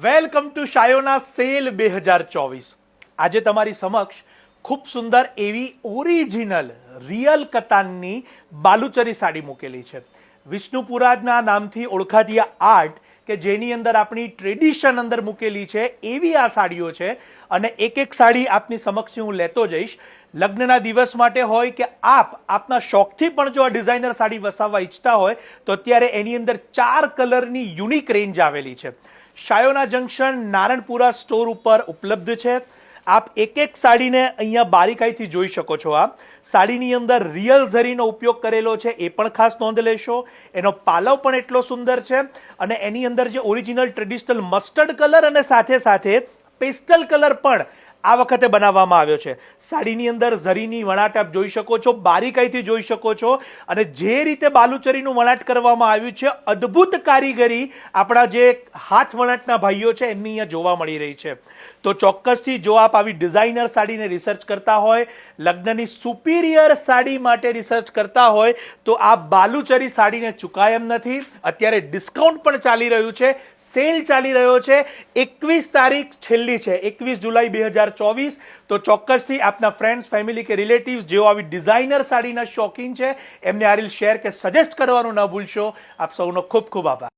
Welcome to Shayona cell 2024। આજે તમારી સમક્ષ ખૂબ સુંદર એવી ઓરિજિનલ રિયલ કતાનની બાલુચરી સાડી મૂકેલી છે। વિષ્ણુપુરાના નામથી ઓળખાતી આ આર્ટ કે જેની અંદર આપણી ટ્રેડિશન અંદર મૂકેલી છે એવી આ સાડીઓ છે અને એક એક સાડી આપની સમક્ષ હું લેતો જઈશ। લગ્નના દિવસ માટે હોય કે આપના શોખથી પણ જો આ ડિઝાઇનર સાડી વસાવવા ઈચ્છતા હોય તો અત્યારે એની અંદર 4 કલરની યુનિક રેન્જ આવેલી છે। શાયોના જંકશન નારણપુરા સ્ટોર ઉપર ઉપલબ્ધ છે। આપ એક એક સાડીને અહીંયા બારીકાઈથી જોઈ શકો છો। આ સાડીની અંદર રિયલ ઝરીનો ઉપયોગ કરેલો છે એ પણ ખાસ નોંધ લેશો। એનો પાલવ પણ એટલો સુંદર છે અને એની અંદર જે ઓરિજિનલ ટ્રેડિશનલ મસ્ટર્ડ કલર અને સાથે સાથે પેસ્ટલ કલર પણ આ વખતે બનાવવામાં આવ્યો છે। સાડીની અંદર ઝરીની વણાટ આપ જોઈ શકો છો, બારીકાઈથી જોઈ શકો છો અને જે રીતે બાલુચરીનું વણાટ કરવામાં આવ્યું છે અદ્ભુત કારીગરી આપણા જે હાથ વણાટના ભાઈઓ છે એમની અહીંયા જોવા મળી રહી છે। તો ચોક્કસથી જો આપ આવી ડિઝાઇનર સાડીને રિસર્ચ કરતા હોય, લગ્નની સુપિરિયર સાડી માટે રિસર્ચ કરતા હોય તો આ બાલુચરી સાડીને ચૂકાય એમ નથી। અત્યારે ડિસ્કાઉન્ટ પણ ચાલી રહ્યું છે, સેલ ચાલી રહ્યો છે। 21 તારીખ છેલ્લી છે, 21 જુલાઈ 2024। તો ચોક્કસથી આપના ફ્રેન્ડ્સ, ફેમિલી કે રિલેટિવ્સ જેઓ આવી ડિઝાઇનર સાડીના શોખીન છે એમને આ રીલ શેર કે સજેસ્ટ કરવાનું ન ભૂલશો। આપ સૌનો ખૂબ ખૂબ આભાર।